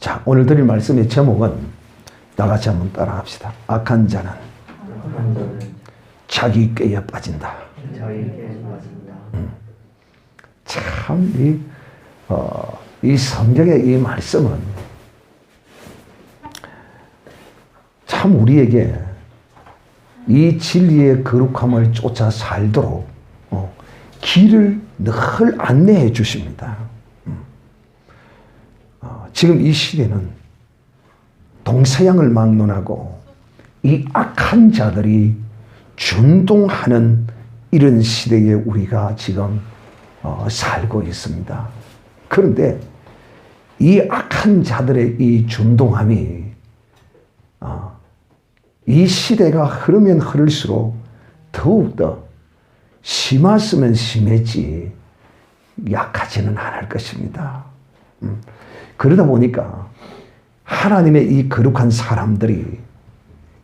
자, 오늘 드릴 말씀의 제목은 다 같이 한번 따라합시다. 악한 자는 자기 꾀에 빠진다. 참, 이 성경의 이 말씀은 참 우리에게 이 진리의 거룩함을 쫓아 살도록 길을 늘 안내해 주십니다. 지금 이 시대는 동서양을 막론하고 이 악한 자들이 준동하는 이런 시대에 우리가 지금 살고 있습니다. 그런데 이 악한 자들의 이 준동함이 이 시대가 흐르면 흐를수록 더욱더 심했으면 심했지 약하지는 않을 것입니다. 그러다 보니까 하나님의 이 거룩한 사람들이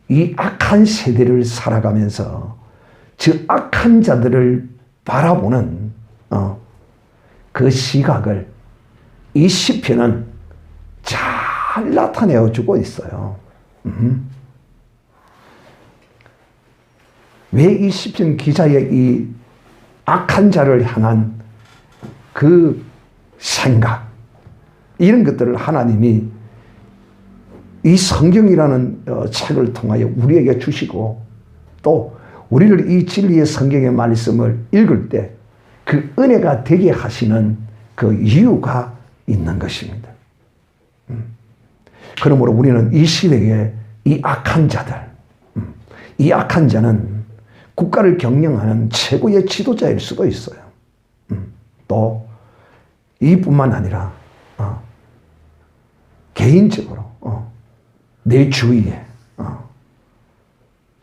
이 악한 세대를 살아가면서 저 악한 자들을 바라보는 그 시각을 이 시편은 잘 나타내어 주고 있어요. 왜 이 시편 기자의 이 악한 자를 향한 그 생각, 이런 것들을 하나님이 이 성경이라는 책을 통하여 우리에게 주시고, 또 우리를 이 진리의 성경의 말씀을 읽을 때 그 은혜가 되게 하시는 그 이유가 있는 것입니다. 그러므로 우리는 이 시대에 이 악한 자들, 이 악한 자는 국가를 경영하는 최고의 지도자일 수도 있어요. 또 이뿐만 아니라 개인적으로 내 주위에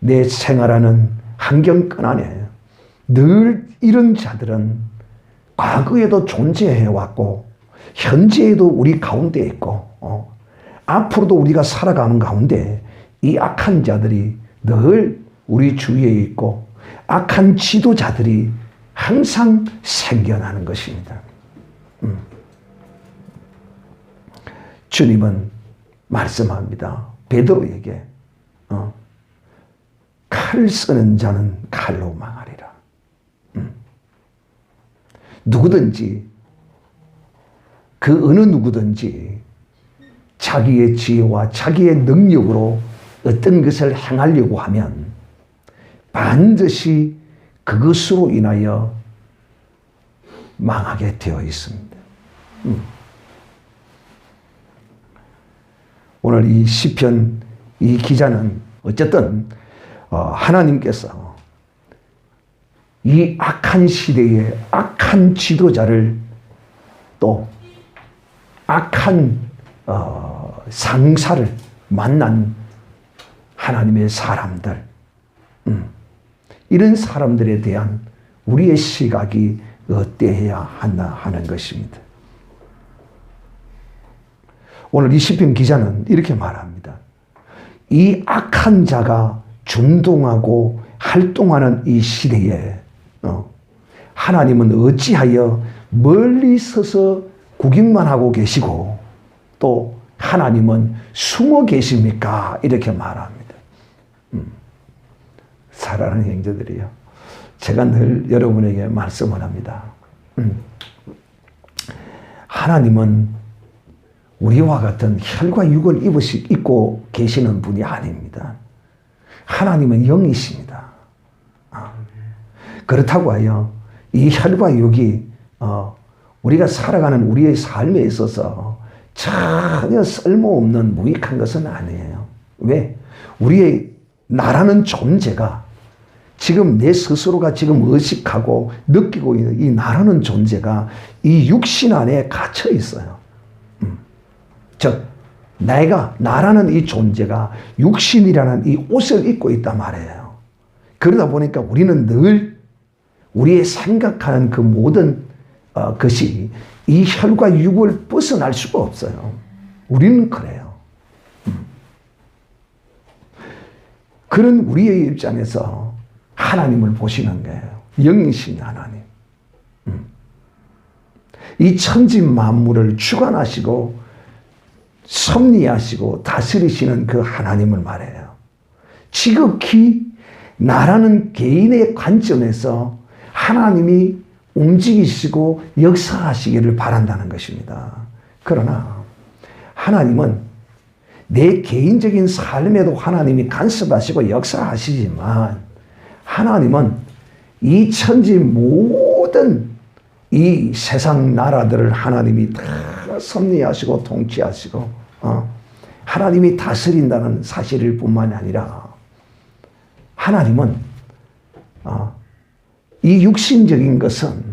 내 생활하는 환경권 안에 늘 이런 자들은 과거에도 존재해왔고 현재에도 우리 가운데 있고 앞으로도 우리가 살아가는 가운데 이 악한 자들이 늘 우리 주위에 있고 악한 지도자들이 항상 생겨나는 것입니다. 주님은 말씀합니다. 베드로에게 칼 쓰는 자는 칼로 망하리라. 누구든지 그 어느 누구든지 자기의 지혜와 자기의 능력으로 어떤 것을 행하려고 하면 반드시 그것으로 인하여 망하게 되어 있습니다. 오늘 이 시편 이 기자는 어쨌든 하나님께서 이 악한 시대에 악한 지도자를 또 악한 상사를 만난 하나님의 사람들, 이런 사람들에 대한 우리의 시각이 어때야 하나 하는 것입니다. 오늘 이 시편 기자는 이렇게 말합니다. 이 악한 자가 준동하고 활동하는 이 시대에 하나님은 어찌하여 멀리 서서 구경만 하고 계시고 또 하나님은 숨어 계십니까? 이렇게 말합니다. 사랑하는 형제들이요, 제가 늘 여러분에게 말씀을 합니다. 하나님은 우리와 같은 혈과 육을 입고 계시는 분이 아닙니다. 하나님은 영이십니다. 그렇다고 하여 이 혈과 육이 우리가 살아가는 우리의 삶에 있어서 전혀 쓸모없는 무익한 것은 아니에요. 왜? 우리의 나라는 존재가 지금 내 스스로가 지금 의식하고 느끼고 있는 이 나라는 존재가 이 육신 안에 갇혀 있어요. 즉 나라는 이 존재가 육신이라는 이 옷을 입고 있단 말이에요. 그러다 보니까 우리는 늘 우리의 생각하는 그 모든 것이 이 혈과 육을 벗어날 수가 없어요. 우리는 그래요. 그런 우리의 입장에서 하나님을 보시는 거예요. 영이신 하나님. 이 천지 만물을 주관하시고 섭리하시고 다스리시는 그 하나님을 말해요. 지극히 나라는 개인의 관점에서 하나님이 움직이시고 역사하시기를 바란다는 것입니다. 그러나 하나님은 내 개인적인 삶에도 하나님이 간섭하시고 역사하시지만 하나님은 이 천지 모든 이 세상 나라들을 하나님이 다 섭리하시고 통치하시고 하나님이 다스린다는 사실일 뿐만이 아니라 하나님은 이 육신적인 것은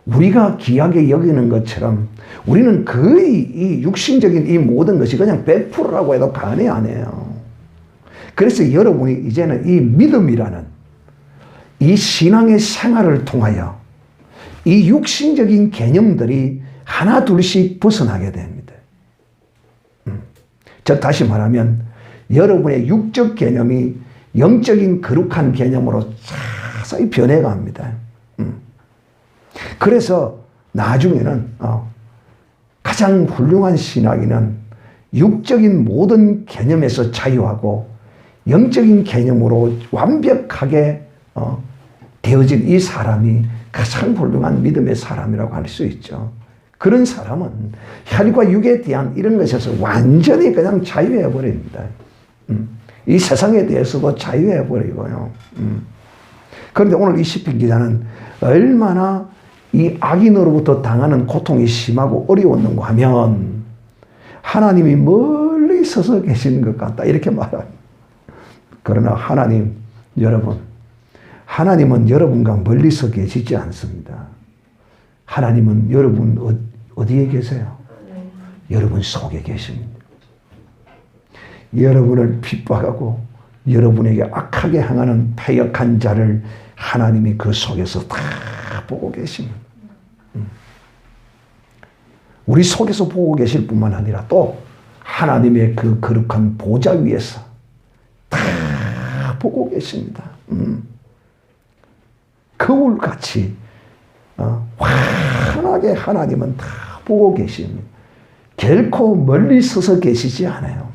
우리가 귀하게 여기는 것처럼 우리는 거의 이 육신적인 이 모든 것이 그냥 100%라고 해도 과언이 아니에요. 그래서 여러분이 이제는 이 믿음이라는 이 신앙의 생활을 통하여 이 육신적인 개념들이 하나 둘씩 벗어나게 됩니다. 저 다시 말하면 여러분의 육적 개념이 영적인 거룩한 개념으로 서서히 변해갑니다. 그래서 나중에는 가장 훌륭한 신학인은 육적인 모든 개념에서 자유하고 영적인 개념으로 완벽하게 되어진 이 사람이 가장 훌륭한 믿음의 사람이라고 할 수 있죠. 그런 사람은 혈과 육에 대한 이런 것에서 완전히 그냥 자유해버립니다. 이 세상에 대해서도 자유해버리고요. 그런데 오늘 이 시편 기자는 얼마나 이 악인으로부터 당하는 고통이 심하고 어려웠는가 하면 하나님이 멀리 서서 계시는 것 같다 이렇게 말합니다. 그러나 하나님은 여러분과 멀리서 계시지 않습니다. 하나님은 여러분 어디에 계세요? 여러분 속에 계십니다. 여러분을 핍박하고 여러분에게 악하게 행하는 패역한 자를 하나님이 그 속에서 다 보고 계십니다. 우리 속에서 보고 계실 뿐만 아니라 또 하나님의 그 거룩한 보좌 위에서 다 보고 계십니다. 거울같이 환하게 하나님은 다 보고 계십니다. 결코 멀리 서서 계시지 않아요.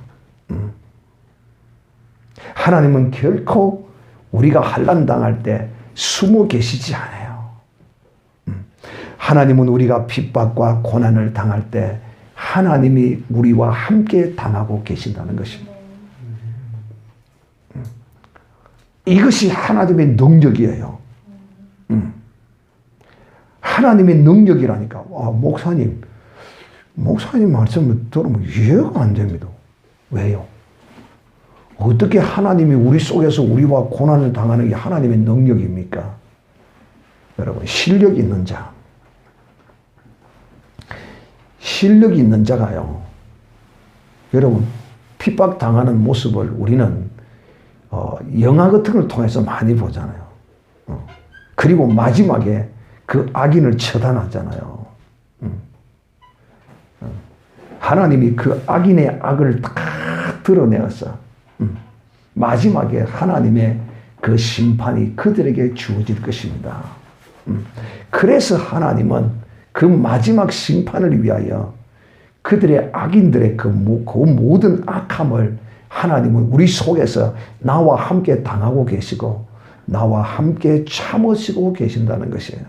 하나님은 결코 우리가 환난 당할 때 숨어 계시지 않아요. 하나님은 우리가 핍박과 고난을 당할 때 하나님이 우리와 함께 당하고 계신다는 것입니다. 이것이 하나님의 능력이에요. 하나님의 능력이라니까. 목사님 말씀을 들으면 이해가 안 됩니다. 왜요? 어떻게 하나님이 우리 속에서 우리와 고난을 당하는 게 하나님의 능력입니까? 여러분, 실력 있는 자가요. 여러분, 핍박 당하는 모습을 우리는 영화 같은 걸 통해서 많이 보잖아요. 그리고 마지막에 그 악인을 처단하잖아요. 하나님이 그 악인의 악을 딱 드러내어서 마지막에 하나님의 그 심판이 그들에게 주어질 것입니다. 그래서 하나님은 그 마지막 심판을 위하여 그들의 악인들의 그 모든 악함을 하나님은 우리 속에서 나와 함께 당하고 계시고 나와 함께 참으시고 계신다는 것이에요.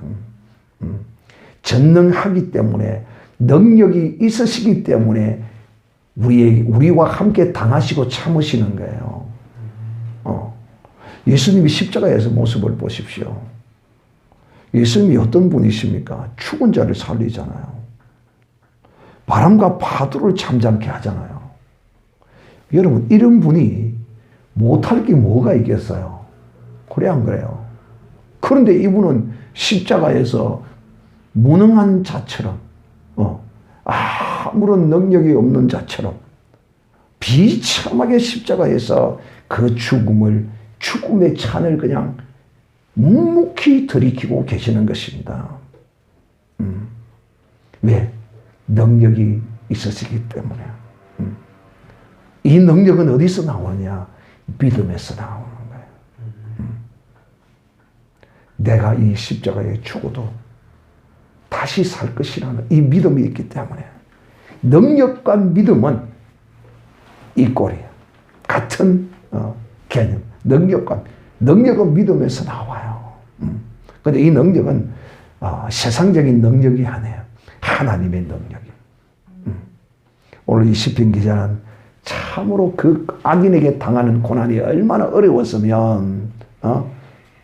전능하기 때문에 능력이 있으시기 때문에 우리와 함께 당하시고 참으시는 거예요. 예수님이 십자가에서 모습을 보십시오. 예수님이 어떤 분이십니까? 죽은 자를 살리잖아요. 바람과 파도를 잠잠케 하잖아요. 여러분, 이런 분이 못할 게 뭐가 있겠어요? 그래 안 그래요? 그런데 이분은 십자가에서 무능한 자처럼 아무런 능력이 없는 자처럼 비참하게 십자가에서 그 죽음의 찬을 그냥 묵묵히 들이키고 계시는 것입니다. 왜? 능력이 있으시기 때문에. 이 능력은 어디서 나오냐? 믿음에서 나오는 거예요. 내가 이 십자가에 죽어도 다시 살 것이라는 이 믿음이 있기 때문에 능력과 믿음은 이 꼴이에요. 같은 개념. 능력은 믿음에서 나와요. 근데 이 능력은 세상적인 능력이 아니에요. 하나님의 능력이에요. 오늘 이 시편 기자는 참으로 그 악인에게 당하는 고난이 얼마나 어려웠으면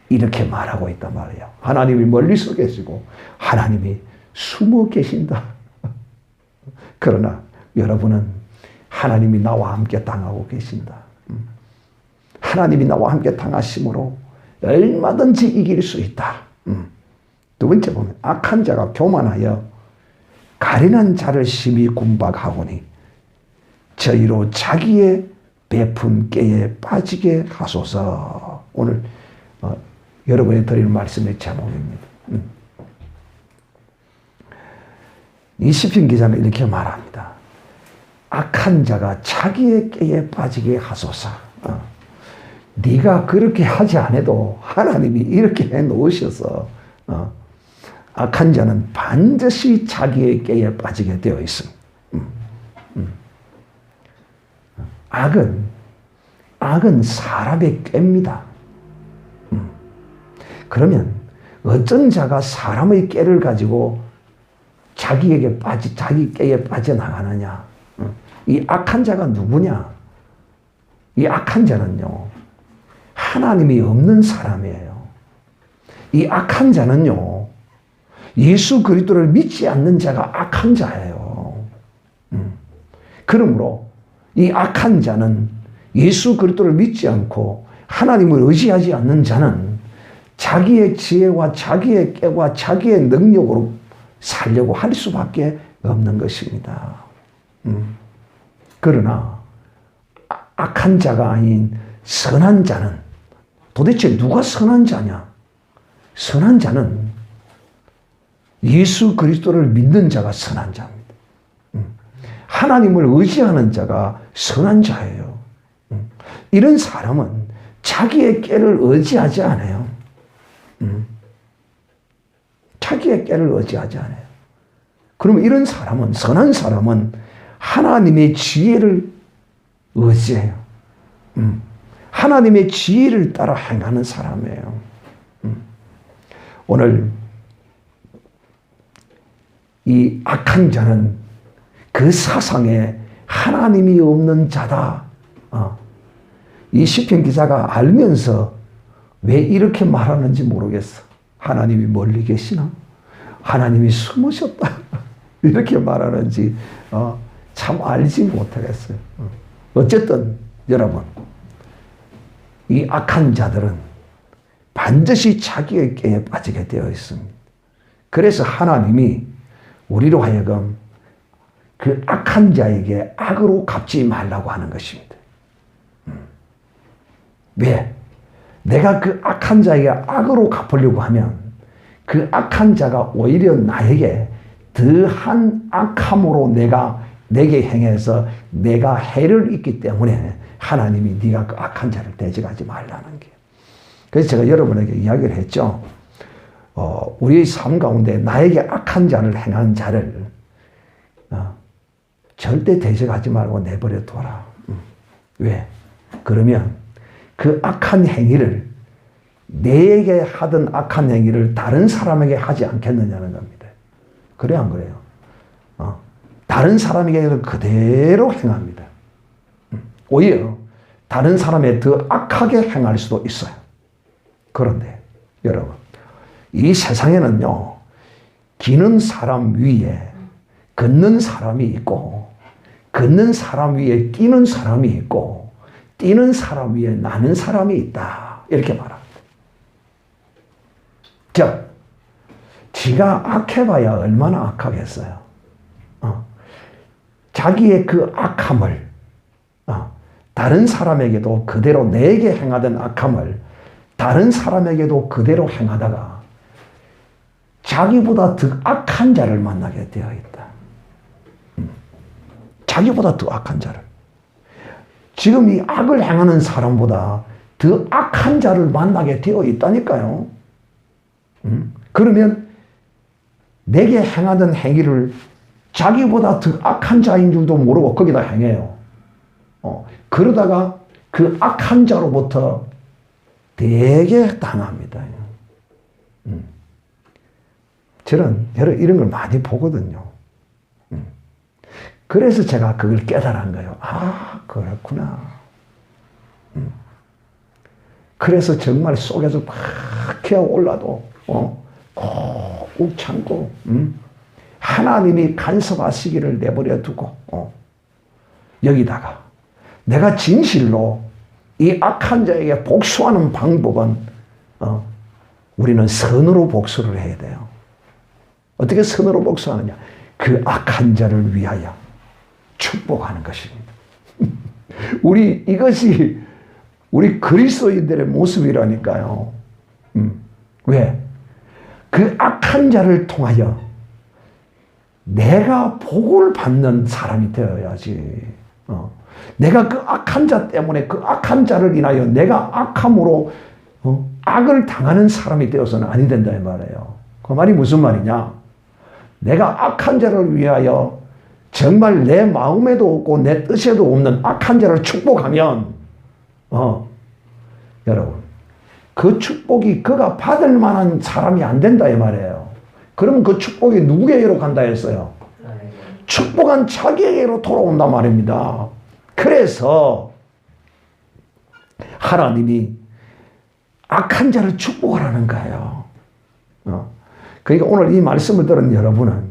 이렇게 말하고 있단 말이에요. 하나님이 멀리서 계시고 하나님이 숨어 계신다. 그러나 여러분은 하나님이 나와 함께 당하고 계신다. 하나님이 나와 함께 당하심으로 얼마든지 이길 수 있다. 두 번째 보면 악한 자가 교만하여 가련한 자를 심히 군박하오니 저희로 자기의 베푼 깨에 빠지게 하소서. 오늘 여러분이 드리는 말씀의 제목입니다. 이 시편 기자는 이렇게 말합니다. 악한 자가 자기의 깨에 빠지게 하소서. 네가 그렇게 하지 않아도 하나님이 이렇게 해놓으셔서 악한 자는 반드시 자기의 깨에 빠지게 되어 있습니다. 악은 사람의 꾀입니다. 그러면 어떤 자가 사람의 깨를 가지고 자기 깨에 빠져나가느냐? 이 악한 자가 누구냐? 이 악한 자는요, 하나님이 없는 사람이에요. 이 악한 자는요, 예수 그리스도를 믿지 않는 자가 악한 자예요. 그러므로 이 악한 자는 예수 그리스도를 믿지 않고 하나님을 의지하지 않는 자는 자기의 지혜와 자기의 깨와 자기의 능력으로 살려고 할 수밖에 없는 것입니다. 그러나 악한 자가 아닌 선한 자는 도대체 누가 선한 자냐? 선한 자는 예수 그리스도를 믿는 자가 선한 자입니다. 하나님을 의지하는 자가 선한 자예요. 이런 사람은 자기의 깨를 의지하지 않아요. 자기의 깨를 의지하지 않아요. 그러면 이런 사람은, 선한 사람은 하나님의 지혜를 의지해요. 하나님의 지혜를 따라 행하는 사람이에요. 오늘 이 악한 자는 그 사상에 하나님이 없는 자다. 이 시편 기자가 알면서 왜 이렇게 말하는지 모르겠어. 하나님이 멀리 계시나? 하나님이 숨으셨다. 이렇게 말하는지 참 알지 못하겠어요. 어쨌든 여러분, 이 악한 자들은 반드시 자기의 깨에 빠지게 되어 있습니다. 그래서 하나님이 우리로 하여금 그 악한 자에게 악으로 갚지 말라고 하는 것입니다. 왜? 내가 그 악한 자에게 악으로 갚으려고 하면 그 악한 자가 오히려 나에게 더한 악함으로 내게 행해서 내가 해를 입기 때문에 하나님이 네가 그 악한 자를 대적하지 말라는 게. 그래서 제가 여러분에게 이야기를 했죠. 우리의 삶 가운데 나에게 악한 자를 행하는 자를 절대 대적하지 말고 내버려 둬라. 왜? 그러면 그 악한 행위를 내게 하던 악한 행위를 다른 사람에게 하지 않겠느냐는 겁니다. 그래 안 그래요? 다른 사람에게는 그대로 행합니다. 오히려 다른 사람에 더 악하게 행할 수도 있어요. 그런데 여러분, 이 세상에는요, 기는 사람 위에 걷는 사람이 있고, 걷는 사람 위에 뛰는 사람이 있고, 뛰는 사람 위에 나는 사람이 있다. 이렇게 말합니다. 즉, 지가 악해봐야 얼마나 악하겠어요. 자기의 그 악함을 다른 사람에게도 그대로 내게 행하던 악함을 다른 사람에게도 그대로 행하다가 자기보다 더 악한 자를 만나게 되어 있다. 자기보다 더 악한 자를. 지금 이 악을 행하는 사람보다 더 악한 자를 만나게 되어 있다니까요. 그러면 내게 행하던 행위를 자기보다 더 악한 자인 줄도 모르고 거기다 행해요. 그러다가 그 악한 자로부터 되게 당합니다. 저는 이런 걸 많이 보거든요. 그래서 제가 그걸 깨달은 거예요. 아, 그렇구나. 그래서 정말 속에서 막 기어올라도 꾹 참고 하나님이 간섭하시기를 내버려 두고 여기다가 내가 진실로 이 악한 자에게 복수하는 방법은 우리는 선으로 복수를 해야 돼요. 어떻게 선으로 복수하느냐? 그 악한 자를 위하여 축복하는 것입니다. 이것이 우리 그리스도인들의 모습이라니까요. 왜? 그 악한 자를 통하여 내가 복을 받는 사람이 되어야지. 내가 그 악한 자 때문에 그 악한 자를 인하여 내가 악함으로 악을 당하는 사람이 되어서는 아니 된다 이 말이에요. 그 말이 무슨 말이냐? 내가 악한 자를 위하여 정말 내 마음에도 없고 내 뜻에도 없는 악한 자를 축복하면 여러분 그 축복이 그가 받을 만한 사람이 안 된다 이 말이에요. 그러면 그 축복이 누구에게로 간다 했어요? 축복한 자기에게로 돌아온단 말입니다. 그래서 하나님이 악한 자를 축복하라는 거예요. 그러니까 오늘 이 말씀을 들은 여러분은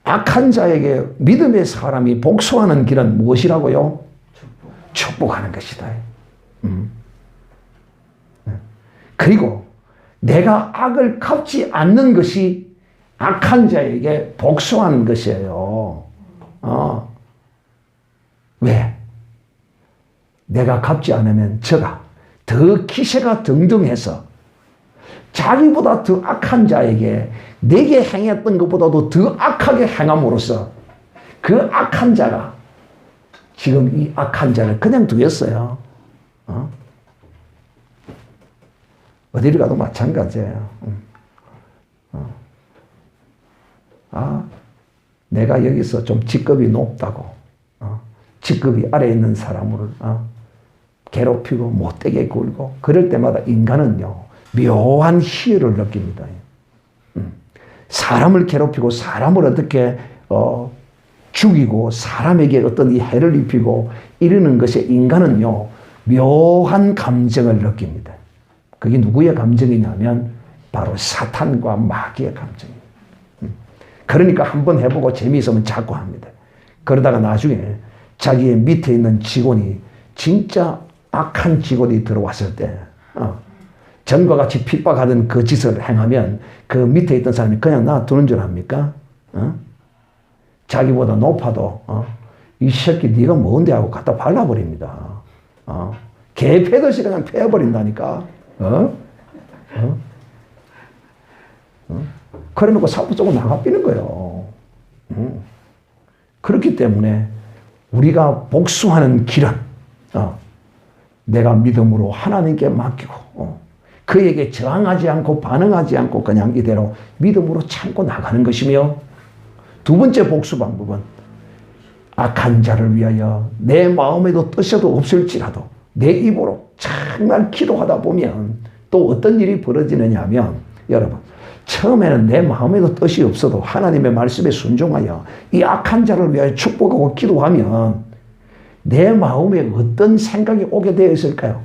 악한 자에게 믿음의 사람이 복수하는 길은 무엇이라고요? 축복하는 것이다. 그리고 내가 악을 갚지 않는 것이 악한 자에게 복수하는 것이에요. 왜? 내가 갚지 않으면 저가 더 기세가 등등해서 자기보다 더 악한 자에게 내게 행했던 것보다도 더 악하게 행함으로써 그 악한 자가 지금 이 악한 자를 그냥 두겠어요. 어디를 가도 마찬가지예요. 내가 여기서 좀 직급이 높다고 직급이 아래에 있는 사람을 괴롭히고 못되게 굴고 그럴 때마다 인간은요 묘한 희열을 느낍니다. 사람을 괴롭히고 사람을 어떻게 죽이고 사람에게 어떤 이 해를 입히고 이러는 것에 인간은요 묘한 감정을 느낍니다. 그게 누구의 감정이냐면 바로 사탄과 마귀의 감정입니다. 그러니까 한번 해보고 재미있으면 자꾸 합니다. 그러다가 나중에 자기의 밑에 있는 직원이 진짜 악한 직원이 들어왔을 때 전과 같이 핍박하던 그 짓을 행하면 그 밑에 있던 사람이 그냥 놔두는 줄 압니까? 자기보다 높아도 이 새끼 네가 뭔데 하고 갖다 발라버립니다. 개 패듯이 그냥 패버린다니까. 그래놓고 사부 쪽으로 나가삐는 거예요. 그렇기 때문에 우리가 복수하는 길은 내가 믿음으로 하나님께 맡기고 그에게 저항하지 않고 반응하지 않고 그냥 이대로 믿음으로 참고 나가는 것이며, 두 번째 복수 방법은 악한 자를 위하여 내 마음에도 뜻에도 없을지라도 내 입으로 정말 기도하다 보면 또 어떤 일이 벌어지느냐 하면, 여러분 처음에는 내 마음에도 뜻이 없어도 하나님의 말씀에 순종하여 이 악한 자를 위하여 축복하고 기도하면 내 마음에 어떤 생각이 오게 되어 있을까요?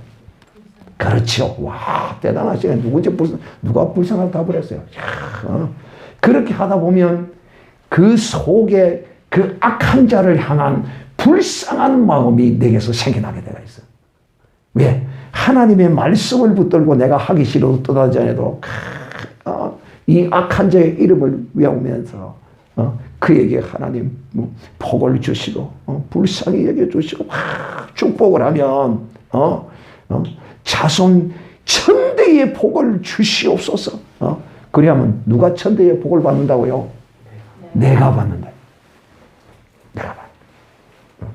그렇죠. 와, 대단하시네. 누가 불쌍하다고 답을 했어요. 그렇게 하다 보면 그 속에 그 악한 자를 향한 불쌍한 마음이 내게서 생겨나게 되어 있어요. 왜? 하나님의 말씀을 붙들고 내가 하기 싫어도 떠나지 않아도 이 악한 자의 이름을 외우면서 그에게 하나님 복을 주시고 불쌍히 여겨주시고 축복을 하면 자손 천대의 복을 주시옵소서. 그래야면 누가 천대의 복을 받는다고요? 내가 받는다. 내가 받는다.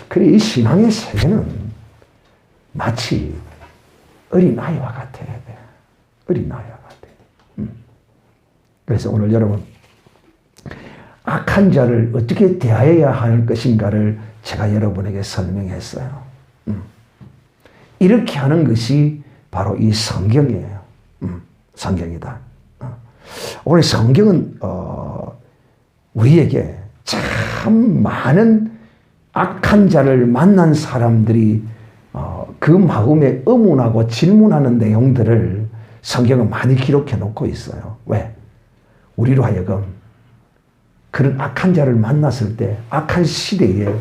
그래, 이 신앙의 세계는 마치 어린아이와 같아야 돼. 어린아이와 같아. 그래서 오늘 여러분, 악한 자를 어떻게 대해야 할 것인가를 제가 여러분에게 설명했어요. 이렇게 하는 것이 바로 이 성경이에요. 성경이다. 오늘 성경은 우리에게 참 많은 악한 자를 만난 사람들이 그 마음에 의문하고 질문하는 내용들을 성경은 많이 기록해 놓고 있어요. 왜? 우리로 하여금 그런 악한 자를 만났을 때 악한 시대에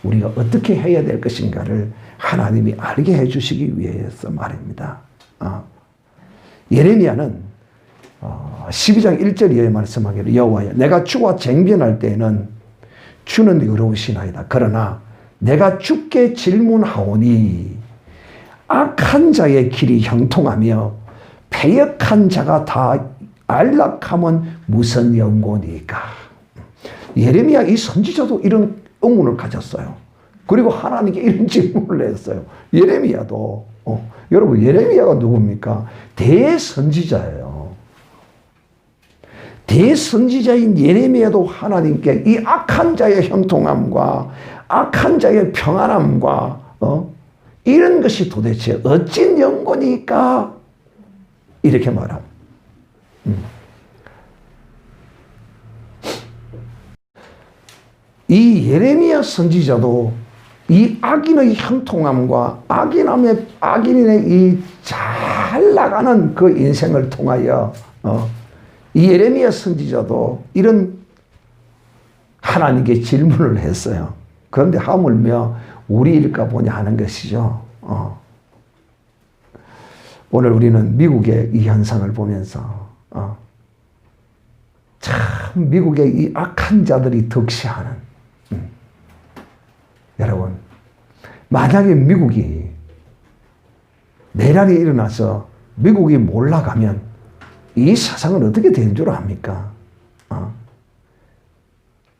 우리가 어떻게 해야 될 것인가를 하나님이 알게 해주시기 위해서 말입니다. 예레미야는 12장 1절에 말씀하기를 여호와여 내가 주와 쟁변할 때에는 주는 의로우시나이다. 그러나 내가 주께 질문하오니 악한 자의 길이 형통하며 패역한 자가 다 안락하면 무슨 연고니까. 예레미야 이 선지자도 이런 의문을 가졌어요. 그리고 하나님께 이런 질문을 했어요. 예레미야도 여러분 예레미야가 누굽니까? 대선지자예요. 대선지자인 예레미야도 하나님께 이 악한 자의 형통함과 악한 자의 평안함과 이런 것이 도대체 어찐 연고니까 이렇게 말합니다. 이 예레미야 선지자도 이 악인의 형통함과 악인의 이 잘 나가는 그 인생을 통하여 이 예레미야 선지자도 이런 하나님께 질문을 했어요. 그런데 하물며 우리일까 보냐 하는 것이죠. 오늘 우리는 미국의 이 현상을 보면서 참 미국의 이 악한 자들이 득세하는 여러분 만약에 미국이 내란이 일어나서 미국이 몰락하면 이 세상은 어떻게 된 줄 압니까?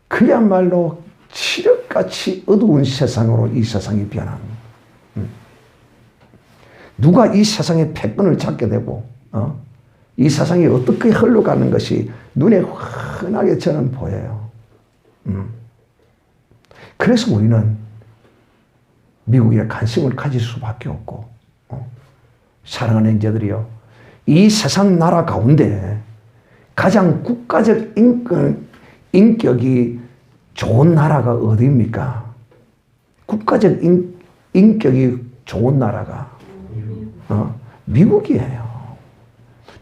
그야말로 칠흑같이 어두운 세상으로 이 세상이 변합니다. 누가 이 세상의 패권을 잡게 되고 이 세상이 어떻게 흘러가는 것이 눈에 환하게 저는 보여요. 그래서 우리는 미국에 관심을 가질 수밖에 없고 사랑하는 형제들이요. 이 세상 나라 가운데 가장 국가적 인격이 좋은 나라가 어디입니까? 국가적 인격이 좋은 나라가 미국이에요.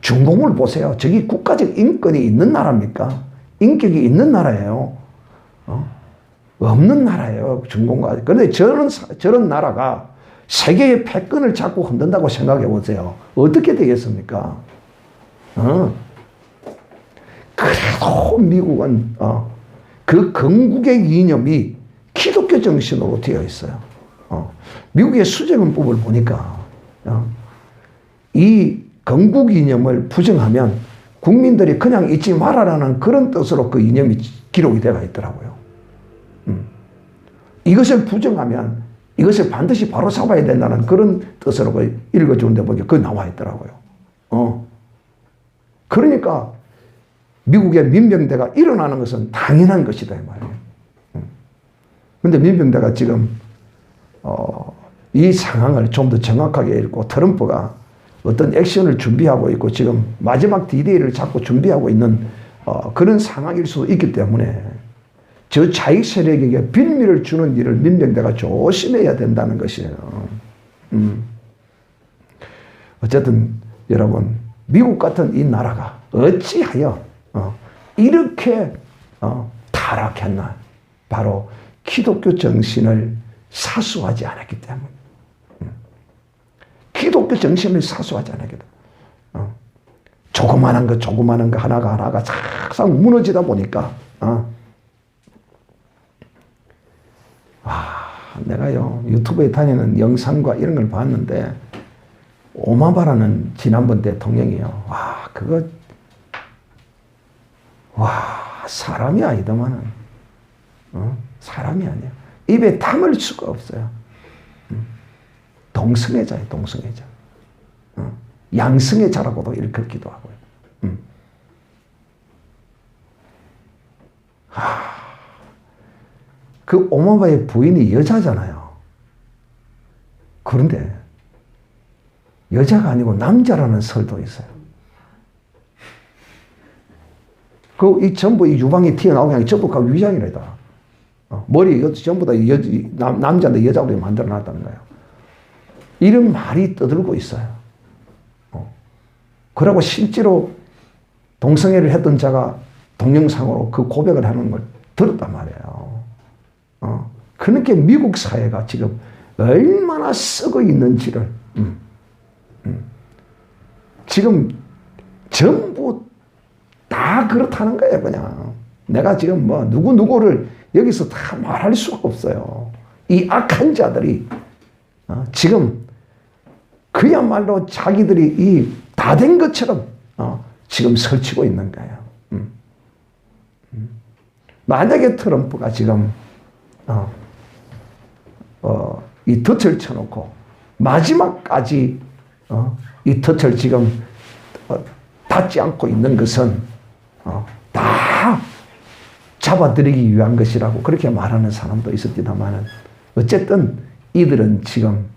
중동을 보세요. 저기 국가적 인권이 있는 나라입니까? 인격이 있는 나라예요. 없는 나라예요. 중동과. 그런데 저런 나라가 세계의 패권을 잡고 흔든다고 생각해 보세요. 어떻게 되겠습니까? 그래도 미국은 그 건국의 이념이 기독교 정신으로 되어 있어요. 미국의 수재헌법을 보니까 이 건국 이념을 부정하면 국민들이 그냥 잊지 말아라는 그런 뜻으로 그 이념이 기록이 되어 있더라고요. 이것을 부정하면 이것을 반드시 바로 잡아야 된다는 그런 뜻으로 읽어주는데 보니까 그게 나와 있더라고요. 그러니까 미국의 민병대가 일어나는 것은 당연한 것이다 이 말이에요. 그런데 민병대가 지금 이 상황을 좀 더 정확하게 읽고 트럼프가 어떤 액션을 준비하고 있고 지금 마지막 D-Day를 자꾸 준비하고 있는 그런 상황일 수도 있기 때문에 저 자익 세력에게 빌미를 주는 일을 민병대가 조심해야 된다는 것이에요. 어쨌든 여러분 미국 같은 이 나라가 어찌하여 이렇게 타락했나? 바로 기독교 정신을 사수하지 않았기 때문에. 기독교 정신을 사수하지 않았기 때문에. 조그마한 거 하나가 싹싹 무너지다 보니까 내가요 유튜브에 다니는 영상과 이런 걸 봤는데 오바마라는 지난번 대통령이요. 사람이 아니더만은 사람이 아니야. 입에 담을 수가 없어요. 동성애자예요, 동성애자. 양성애자라고도 일컫기도 하고요. 그 오마바의 부인이 여자잖아요. 그런데 여자가 아니고 남자라는 설도 있어요. 이 전부 이 유방이 튀어나오게 하는 전부가 위장이래다. 머리 전부 다 남자인데 여자로 만들어 놨다는 거예요. 이런 말이 떠들고 있어요. 그러고 실제로 동성애를 했던 자가 동영상으로 그 고백을 하는 걸 들었단 말이에요. 그렇게 미국 사회가 지금 얼마나 썩어 있는지를 지금 전부 다 그렇다는 거예요. 그냥 내가 지금 뭐 누구를 여기서 다 말할 수가 없어요. 이 악한 자들이 지금 그야말로 자기들이 이 다 된 것처럼 지금 설치고 있는 거예요. 만약에 트럼프가 지금 이 덫을 쳐놓고 마지막까지 이 덫을 지금 닫지 않고 있는 것은 다 잡아들이기 위한 것이라고 그렇게 말하는 사람도 있었지만은 어쨌든 이들은 지금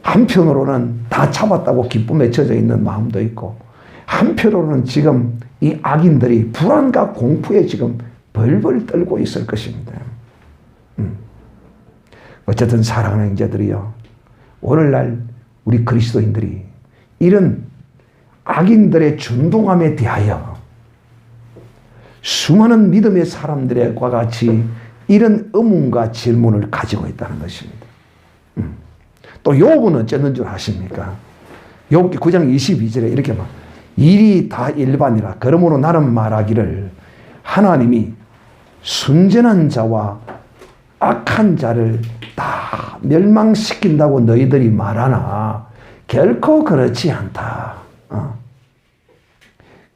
한편으로는 다 잡았다고 기쁨에 젖어 있는 마음도 있고 한편으로는 지금 이 악인들이 불안과 공포에 지금 벌벌 떨고 있을 것입니다. 어쨌든 사랑하는 형제들이요, 오늘날 우리 그리스도인들이 이런 악인들의 준동함에 대하여 수많은 믿음의 사람들과 같이 이런 의문과 질문을 가지고 있다는 것입니다. 또 욥은 어쨌는 줄 아십니까? 욥기 9장 22절에 이렇게 막 일이 다 일반이라 그러므로 나는 말하기를 하나님이 순전한 자와 악한 자를 다 멸망시킨다고 너희들이 말하나 결코 그렇지 않다.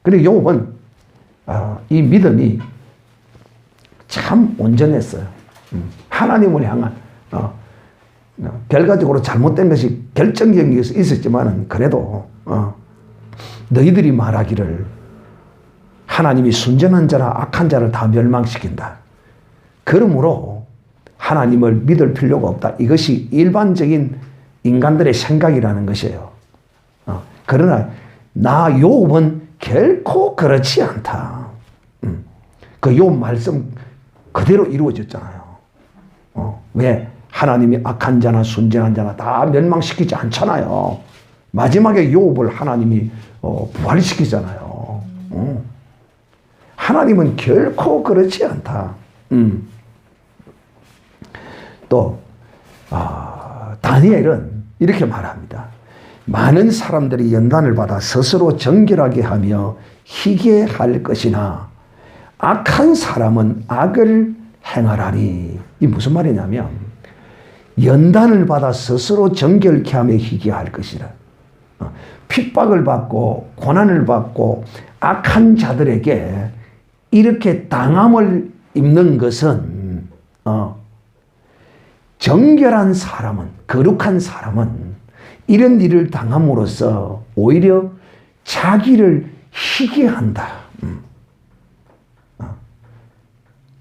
그리고 욥은 이 믿음이 참 온전했어요. 하나님을 향한 결과적으로 잘못된 것이 결정적인 것이 있었지만 그래도 너희들이 말하기를 하나님이 순전한 자나 악한 자를 다 멸망시킨다. 그러므로 하나님을 믿을 필요가 없다. 이것이 일반적인 인간들의 생각이라는 것이에요. 그러나 나 욥은 결코 그렇지 않다. 그 욥 말씀 그대로 이루어졌잖아요. 왜? 하나님이 악한 자나 순전한 자나 다 멸망시키지 않잖아요. 마지막에 욥을 하나님이 부활시키잖아요. 하나님은 결코 그렇지 않다. 또 다니엘은 이렇게 말합니다. 많은 사람들이 연단을 받아 스스로 정결하게 하며 희게할 것이나 악한 사람은 악을 행하라니. 이 무슨 말이냐면 연단을 받아 스스로 정결케 하며 희게할 것이라. 핍박을 받고 고난을 받고 악한 자들에게 이렇게 당함을 입는 것은 정결한 사람은, 거룩한 사람은 이런 일을 당함으로써 오히려 자기를 희게한다.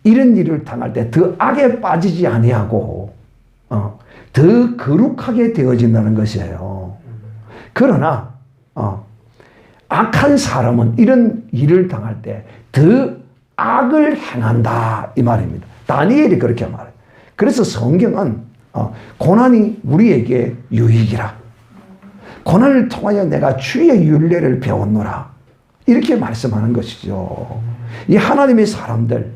이런 일을 당할 때 더 악에 빠지지 아니하고 더 거룩하게 되어진다는 것이에요. 그러나 악한 사람은 이런 일을 당할 때 더 악을 행한다 이 말입니다. 다니엘이 그렇게 말해요. 그래서 성경은 고난이 우리에게 유익이라. 고난을 통하여 내가 주의 율례를 배웠노라. 이렇게 말씀하는 것이죠. 이 하나님의 사람들,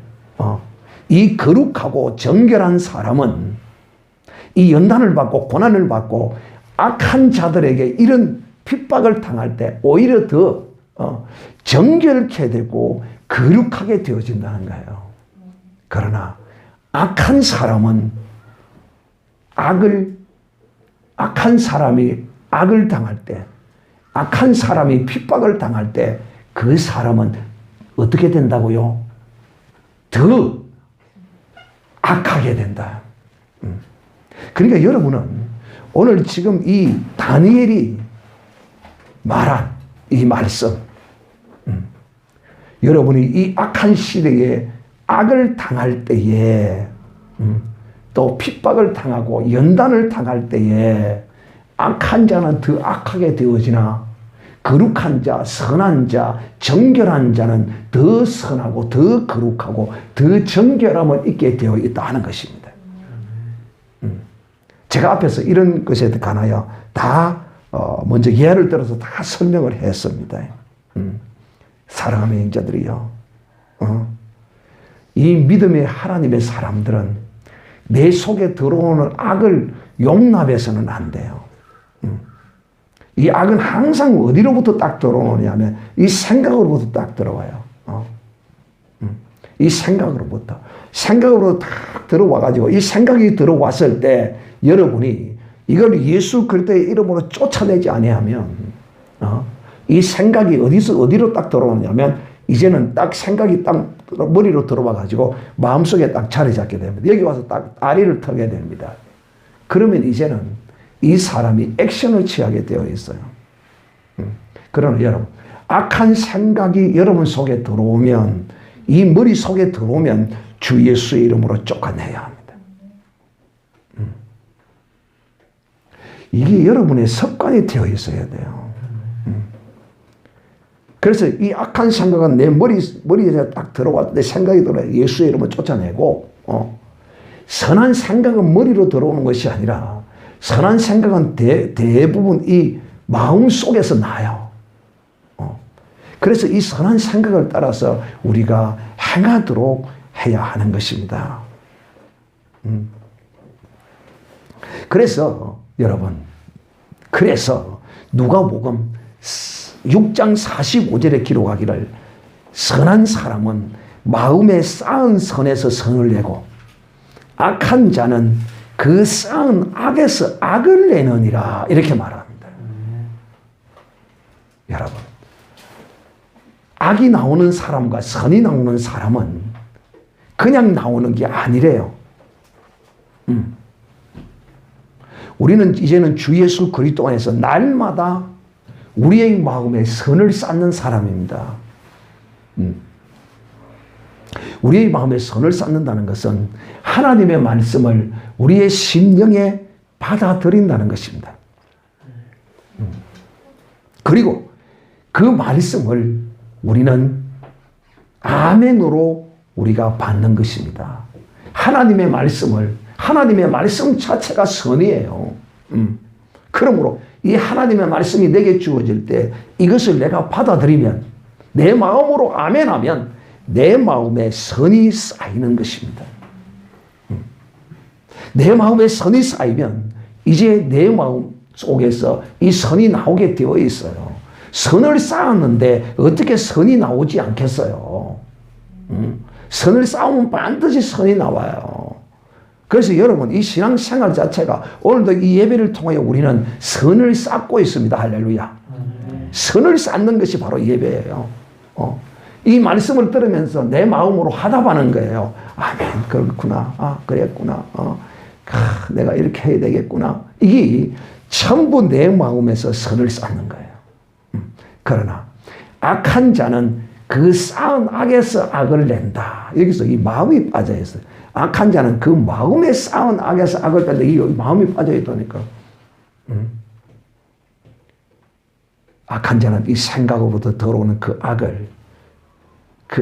이 거룩하고 정결한 사람은 이 연단을 받고 고난을 받고 악한 자들에게 이런 핍박을 당할 때 오히려 더 정결케 되고 거룩하게 되어진다는 거예요. 그러나 악한 사람은 악한 사람이 악을 당할 때, 악한 사람이 핍박을 당할 때 그 사람은 어떻게 된다고요? 더 악하게 된다. 그러니까 여러분은 오늘 지금 이 다니엘이 말한 이 말씀, 여러분이 이 악한 시대에 악을 당할 때에 또 핍박을 당하고 연단을 당할 때에 악한 자는 더 악하게 되어지나 거룩한 자, 선한 자, 정결한 자는 더 선하고 더 거룩하고 더 정결함을 있게 되어 있다 는 것입니다. 제가 앞에서 이런 것에 관하여 다 먼저 예를 들어서 다 설명을 했습니다. 사랑하는 형제들이요, 이 믿음의 하나님의 사람들은 내 속에 들어오는 악을 용납해서는 안 돼요. 이 악은 항상 어디로부터 딱 들어오냐면 이 생각으로부터 딱 들어와요. 이 생각으로부터 딱 들어와가지고 이 생각이 들어왔을 때 여러분이 이걸 예수 그리스도의 이름으로 쫓아내지 아니하면 이 생각이 어디로 딱 들어오냐면 이제는 딱 생각이 딱 머리로 들어와가지고 마음속에 딱 자리 잡게 됩니다. 여기 와서 딱 아리를 털게 됩니다. 그러면 이제는 이 사람이 액션을 취하게 되어 있어요. 그러나 여러분, 악한 생각이 여러분 속에 들어오면, 이 머리 속에 들어오면 주 예수의 이름으로 쫓아내야 합니다. 이게 여러분의 습관이 되어 있어야 돼요. 그래서 이 악한 생각은 내 머리에 딱 들어왔을 때 생각이 들어요. 예수의 이름을 쫓아내고, 선한 생각은 머리로 들어오는 것이 아니라 선한 생각은 대부분 이 마음 속에서 나요. 그래서 이 선한 생각을 따라서 우리가 행하도록 해야 하는 것입니다. 그래서 여러분, 누가복음 6장 45절에 기록하기를 선한 사람은 마음에 쌓은 선에서 선을 내고 악한 자는 그 쌓은 악에서 악을 내느니라 이렇게 말합니다. 여러분, 악이 나오는 사람과 선이 나오는 사람은 그냥 나오는 게 아니래요. 우리는 이제는 주 예수 그리스도 안에서 날마다 우리의 마음에 선을 쌓는 사람입니다. 우리의 마음에 선을 쌓는다는 것은 하나님의 말씀을 우리의 심령에 받아들인다는 것입니다. 그리고 그 말씀을 우리는 아멘으로 우리가 받는 것입니다. 하나님의 말씀 자체가 선이에요. 그러므로 이 하나님의 말씀이 내게 주어질 때 이것을 내가 받아들이면, 내 마음으로 아멘하면 내 마음에 선이 쌓이는 것입니다. 내 마음에 선이 쌓이면 이제 내 마음 속에서 이 선이 나오게 되어 있어요. 선을 쌓았는데 어떻게 선이 나오지 않겠어요? 선을 쌓으면 반드시 선이 나와요. 그래서 여러분, 이 신앙생활 자체가 오늘도 이 예배를 통하여 우리는 선을 쌓고 있습니다. 할렐루야. 선을 쌓는 것이 바로 예배예요. 이 말씀을 들으면서 내 마음으로 화답하는 거예요. 아멘, 그렇구나. 그랬구나. 내가 이렇게 해야 되겠구나. 이게 전부 내 마음에서 선을 쌓는 거예요. 그러나 악한 자는 그 쌓은 악에서 악을 낸다. 여기서 이 마음이 빠져 있어요. 악한 자는 그 마음에 쌓은 악에서 악을 뺀다. 이 마음이 빠져 있다니까. 악한 자는 이 생각으로부터 들어오는 그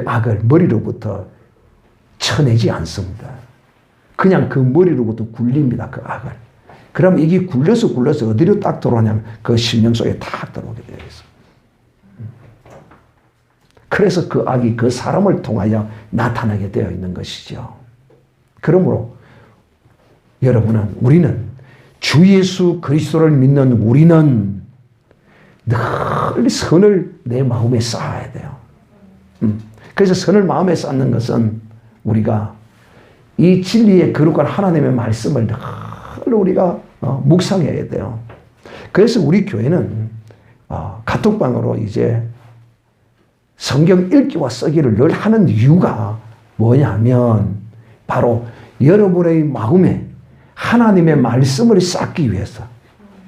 악을 머리로부터 쳐내지 않습니다. 그냥 그 머리로부터 굴립니다. 그 악을. 그러면 이게 굴려서 어디로 딱 들어오냐면 그 심령 속에 딱 들어오게 되어 있어요. 그래서 그 악이 그 사람을 통하여 나타나게 되어 있는 것이죠. 그러므로 우리는 주 예수 그리스도를 믿는 우리는 늘 선을 내 마음에 쌓아야 돼요. 그래서 선을 마음에 쌓는 것은 우리가 이 진리의 거룩한 하나님의 말씀을 늘 우리가 묵상해야 돼요. 그래서 우리 교회는 카톡방으로 이제 성경 읽기와 쓰기를 늘 하는 이유가 뭐냐면 바로 여러분의 마음에 하나님의 말씀을 쌓기 위해서,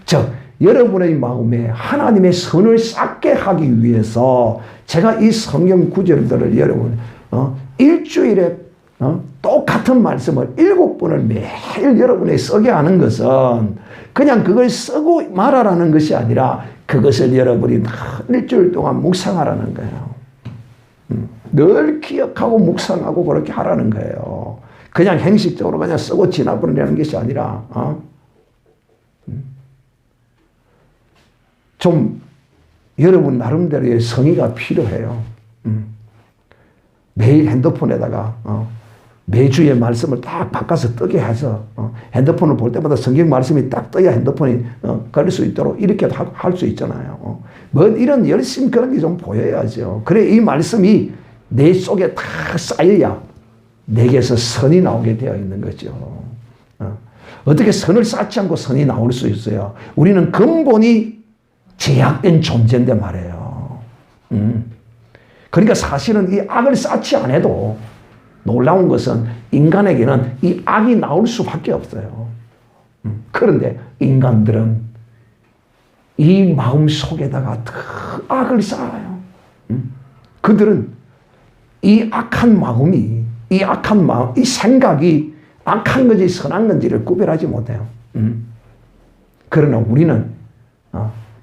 즉 여러분의 마음에 하나님의 선을 쌓게 하기 위해서 제가 이 성경 구절들을 여러분 일주일에 똑같은 말씀을 7번을 매일 여러분에 쓰게 하는 것은 그냥 그걸 쓰고 말하라는 것이 아니라 그것을 여러분이 일주일 동안 묵상하라는 거예요. 늘 기억하고 묵상하고 그렇게 하라는 거예요. 그냥 행식적으로 그냥 쓰고 지나버리는 것이 아니라 좀 여러분 나름대로의 성의가 필요해요. 매일 핸드폰에다가 매주의 말씀을 딱 바꿔서 뜨게 해서 핸드폰을 볼 때마다 성경 말씀이 딱 떠야 핸드폰이 걸릴 수 있도록 이렇게 할 수 있잖아요. 뭐 이런 열심 그런 게 좀 보여야죠. 그래 이 말씀이 내 속에 다 쌓여야 내게서 선이 나오게 되어 있는 거죠. 어떻게 선을 쌓지 않고 선이 나올 수 있어요? 우리는 근본이 제약된 존재인데 말이에요. 그러니까 사실은 이 악을 쌓지 않아도 놀라운 것은 인간에게는 이 악이 나올 수밖에 없어요. 그런데 인간들은 이 마음 속에다가 더 악을 쌓아요. 그들은 이 악한 마음이, 이 악한 마음, 이 생각이 악한 건지 선한 건지를 구별하지 못해요. 그러나 우리는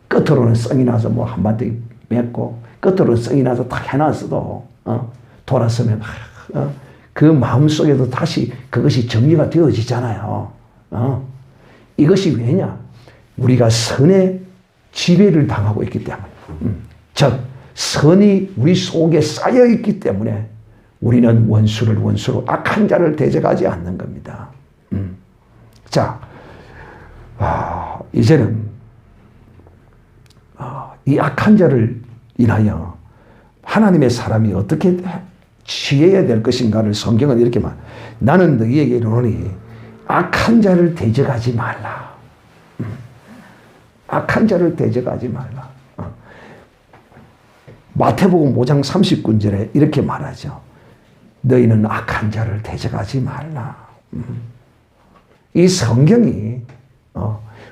끝으로는 성이 나서 뭐 한마디 맺고 끝으로는 성이 나서 다 해놨어도 돌아서면 그 마음속에도 다시 그것이 정리가 되어지잖아요. 이것이 왜냐? 우리가 선의 지배를 당하고 있기 때문에. 즉 선이 우리 속에 쌓여 있기 때문에 우리는 원수를 원수로 악한 자를 대적하지 않는 겁니다. 자, 이제는 이 악한 자를 인하여 하나님의 사람이 어떻게 취해야 될 것인가를 성경은 이렇게 말. 나는 너희에게 이르노니 악한 자를 대적하지 말라. 악한 자를 대적하지 말라. 마태복음 5장 39절에 이렇게 말하죠. 너희는 악한 자를 대적하지 말라. 이 성경이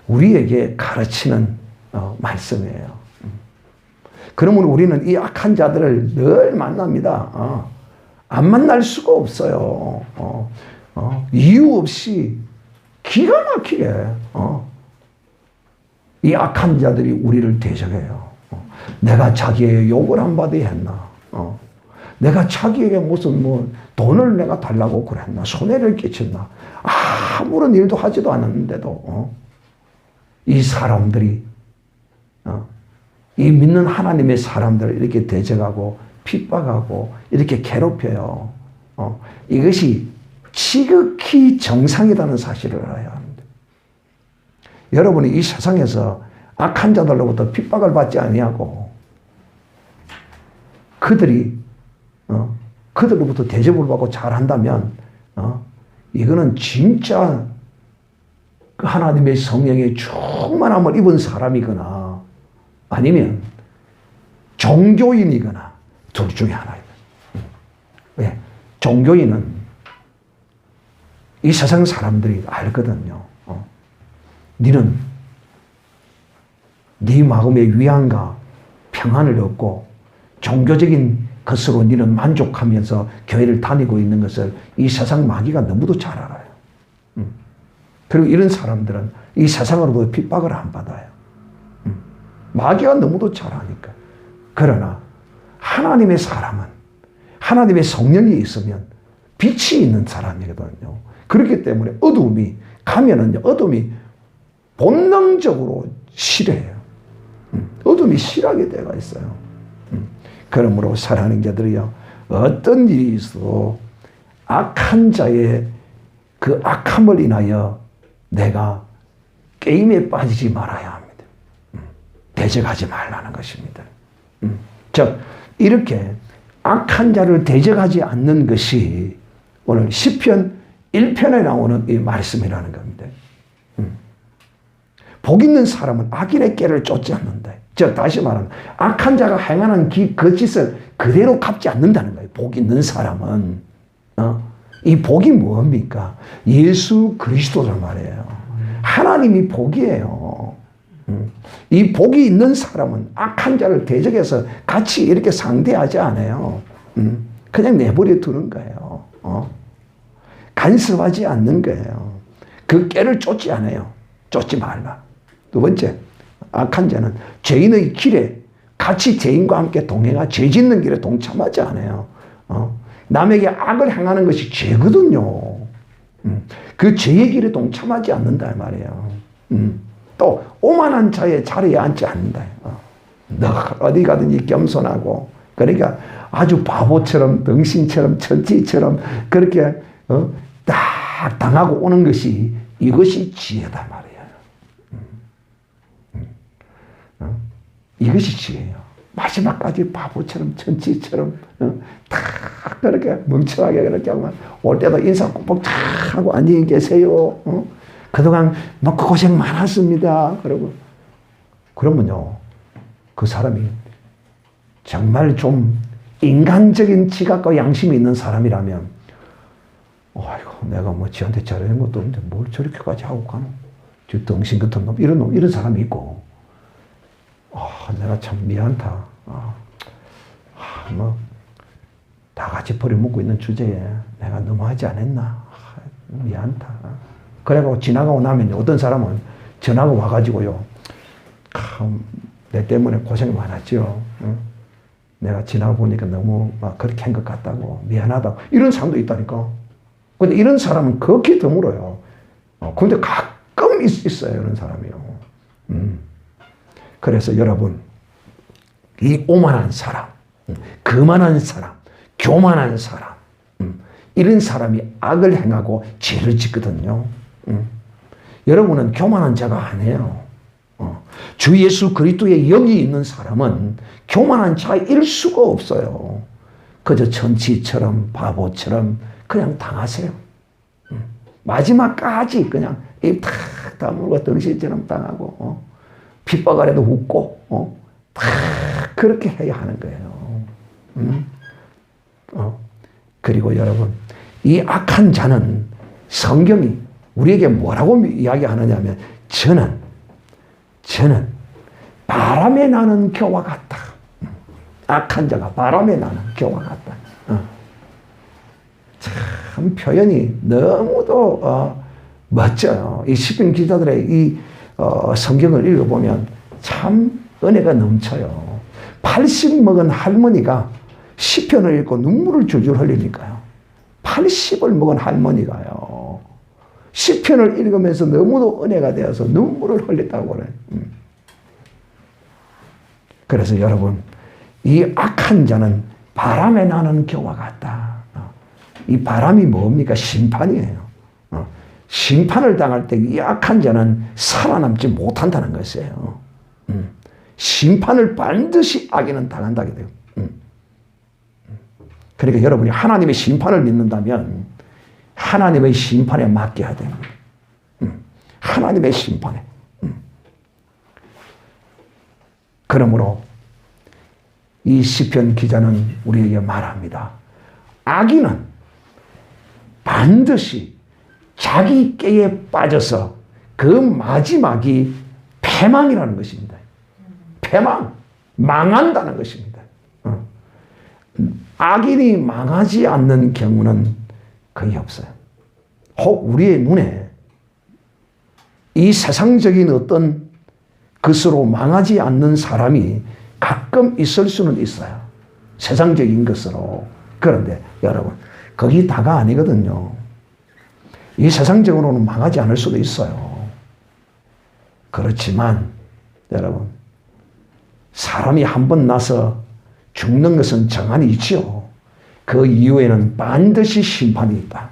우리에게 가르치는 말씀이에요. 그러면 우리는 이 악한 자들을 늘 만납니다. 안 만날 수가 없어요. 이유 없이 기가 막히게 이 악한 자들이 우리를 대적해요. 내가 자기에게 욕을 한 바디 했나? 내가 자기에게 무슨 뭐 돈을 내가 달라고 그랬나? 손해를 끼쳤나? 아무런 일도 하지도 않았는데도 이 사람들이 이 믿는 하나님의 사람들을 이렇게 대적하고 핍박하고 이렇게 괴롭혀요. 이것이 지극히 정상이라는 사실을 알아야 합니다. 여러분이 이 세상에서 악한 자들로부터 핍박을 받지 아니하고 그들로부터 대접을 받고 잘한다면 이거는 진짜 하나님의 성령의 충만함을 입은 사람이거나 아니면 종교인이거나 둘 중에 하나입니다. 왜? 종교인은 이 세상 사람들이 알거든요. 너는 네 마음의 위안과 평안을 얻고 종교적인 것으로 너는 만족하면서 교회를 다니고 있는 것을 이 세상 마귀가 너무도 잘 알아요. 그리고 이런 사람들은 이 세상으로부터 핍박을 안 받아요. 마귀가 너무도 잘 아니까. 그러나 하나님의 사람은 하나님의 성령이 있으면 빛이 있는 사람이거든요. 그렇기 때문에 어둠이 가면은 어둠이 본능적으로 싫어해요. 어둠이 싫어하게 되어 있어요. 그러므로 사랑하는 자들이요, 어떤 일이 있어도 악한 자의 그 악함을 인하여 내가 게임에 빠지지 말아야 합니다. 대적하지 말라는 것입니다. 즉 이렇게 악한 자를 대적하지 않는 것이 오늘 시편 1편에 나오는 이 말씀이라는 겁니다. 복 있는 사람은 악인의 꾀를 쫓지 않는다. 즉 다시 말하면 악한 자가 행하는 그 짓을 그대로 갚지 않는다는 거예요. 복 있는 사람은 이 복이 뭡니까? 예수 그리스도란 말이에요. 하나님이 복이에요. 이 복이 있는 사람은 악한 자를 대적해서 같이 이렇게 상대하지 않아요. 그냥 내버려 두는 거예요. 간섭하지 않는 거예요. 그 깨를 쫓지 않아요. 쫓지 말라. 두 번째, 악한 자는 죄인의 길에 같이 죄인과 함께 동행하 죄 짓는 길에 동참하지 않아요. 남에게 악을 행하는 것이 죄거든요. 그 죄의 길에 동참하지 않는다 말이에요. 또 오만한 자의 자리에 앉지 않는다. 늘 어디 가든지 겸손하고, 그러니까 아주 바보처럼 등신처럼 천치처럼 그렇게 딱 당하고 오는 것이, 이것이 지혜다 말이에요. 이것이 지혜예요. 마지막까지 바보처럼 천치처럼 다 그렇게 멍청하게 그렇게 하면 올 때도 인사 꼭 탁 하고 안녕히 계세요. 그동안 뭐 고생 많았습니다. 그러면요, 그 사람이 정말 좀 인간적인 지각과 양심이 있는 사람이라면, 아이고, 내가 뭐 지한테 잘하는 것도 없는데 뭘 저렇게까지 하고 가노? 저 덩신 같은 놈, 이런 사람이 있고, 내가 참 미안하다. 다 같이 버려먹고 있는 주제에 내가 너무 하지 않았나? 미안하다. 그래가지고 지나가고 나면 어떤 사람은 전화가 와가지고요, 내 때문에 고생 많았죠. 내가 지나가 보니까 너무 막 그렇게 한 것 같다고, 미안하다고. 이런 사람도 있다니까. 근데 이런 사람은 극히 드물어요. 근데 가끔 있어요, 이런 사람이요. 그래서 여러분, 이 오만한 사람, 거만한 사람, 교만한 사람, 이런 사람이 악을 행하고 죄를 짓거든요. 여러분은 교만한 자가 아니에요. 주 예수 그리스도의 영이 있는 사람은 교만한 자일 수가 없어요. 그저 천치처럼 바보처럼 그냥 당하세요. 마지막까지 그냥 입 탁 다물고 덩신처럼 당하고, 핏바가래도 웃고, 다 그렇게 해야 하는 거예요. 그리고 여러분, 이 악한 자는 성경이 우리에게 뭐라고 이야기하느냐면, 저는 바람에 나는 겨와 같다. 악한 자가 바람에 나는 겨와 같다. 참 표현이 너무도 멋져요. 이 시편 기자들의 이 성경을 읽어보면 참 은혜가 넘쳐요. 80 먹은 할머니가 시편을 읽고 눈물을 줄줄 흘리니까요. 80을 먹은 할머니가요, 시편을 읽으면서 너무도 은혜가 되어서 눈물을 흘렸다고 그래요. 그래서 여러분, 이 악한 자는 바람에 나는 겨와 같다. 이 바람이 뭡니까? 심판이에요. 심판을 당할 때 이 악한 자는 살아남지 못한다는 것이에요. 심판을 반드시 악인은 당한다게 돼요. 그러니까 여러분이 하나님의 심판을 믿는다면 하나님의 심판에 맡겨야 됩니다. 하나님의 심판에. 그러므로 이 시편 기자는 우리에게 말합니다. 악인은 반드시 자기 깨에 빠져서 그 마지막이 패망이라는 것입니다. 패망, 망한다는 것입니다. 악인이 망하지 않는 경우는 거의 없어요. 혹 우리의 눈에 이 세상적인 어떤 것으로 망하지 않는 사람이 가끔 있을 수는 있어요. 세상적인 것으로. 그런데 여러분, 거기 다가 아니거든요. 이 세상적으로는 망하지 않을 수도 있어요. 그렇지만 여러분, 사람이 한 번 나서 죽는 것은 정한이 있지요. 그 이후에는 반드시 심판이 있다.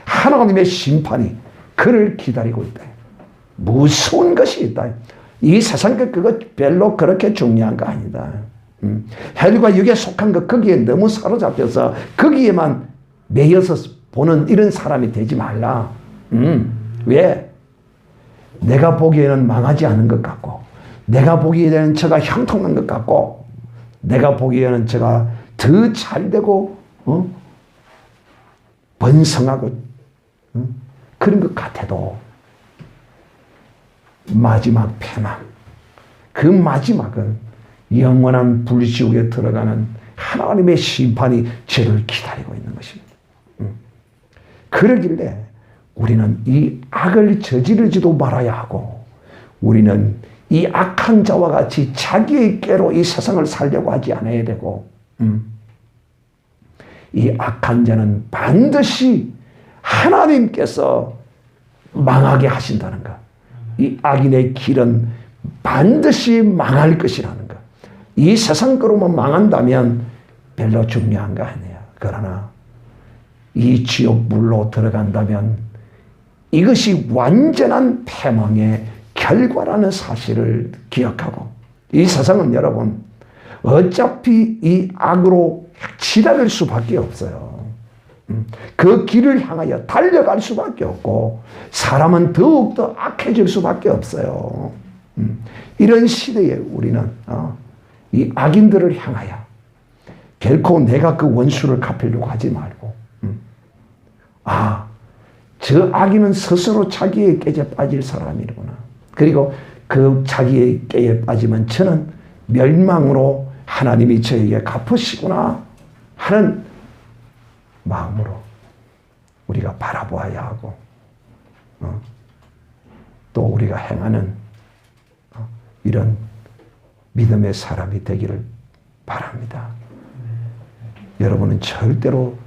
하나님의 심판이 그를 기다리고 있다. 무서운 것이 있다. 이 세상 그거 별로 그렇게 중요한 거 아니다. 혈과 육에 속한 것 거기에 너무 사로잡혀서 거기에만 매여서 보는 이런 사람이 되지 말라. 왜? 내가 보기에는 망하지 않은 것 같고, 내가 보기에는 저가 형통한 것 같고, 내가 보기에는 저가 더 잘되고 번성하고 그런 것 같아도 마지막 패망. 그 마지막은 영원한 불지옥에 들어가는 하나님의 심판이 저를 기다리고 있는 것입니다. 그러길래 우리는 이 악을 저지르지도 말아야 하고, 우리는 이 악한 자와 같이 자기의 꾀로 이 세상을 살려고 하지 않아야 되고, 이 악한 자는 반드시 하나님께서 망하게 하신다는 것. 이 악인의 길은 반드시 망할 것이라는 것. 이 세상 거로만 망한다면 별로 중요한 거 아니에요. 그러나 이 지옥불로 들어간다면 이것이 완전한 패망의 결과라는 사실을 기억하고, 이 세상은 여러분 어차피 이 악으로 치달을 수밖에 없어요. 그 길을 향하여 달려갈 수밖에 없고, 사람은 더욱더 악해질 수밖에 없어요. 이런 시대에 우리는 이 악인들을 향하여 결코 내가 그 원수를 갚으려고 하지 말고, 저 악인은 스스로 자기의 깨에 빠질 사람이구나. 그리고 그 자기의 깨에 빠지면 저는 멸망으로 하나님이 저에게 갚으시구나 하는 마음으로 우리가 바라보아야 하고, 또 우리가 행하는 이런 믿음의 사람이 되기를 바랍니다. 여러분은 절대로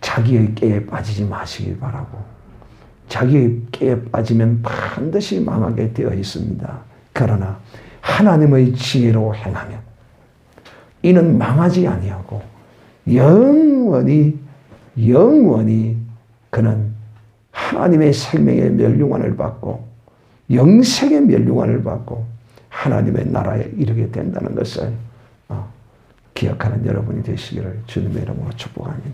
자기의 깨에 빠지지 마시길 바라고, 자기의 깨에 빠지면 반드시 망하게 되어 있습니다. 그러나 하나님의 지혜로 행하면 이는 망하지 아니하고 영원히 그는 하나님의 생명의 멸류관을 받고 영생의 멸류관을 받고 하나님의 나라에 이르게 된다는 것을 기억하는 여러분이 되시기를 주님의 이름으로 축복합니다.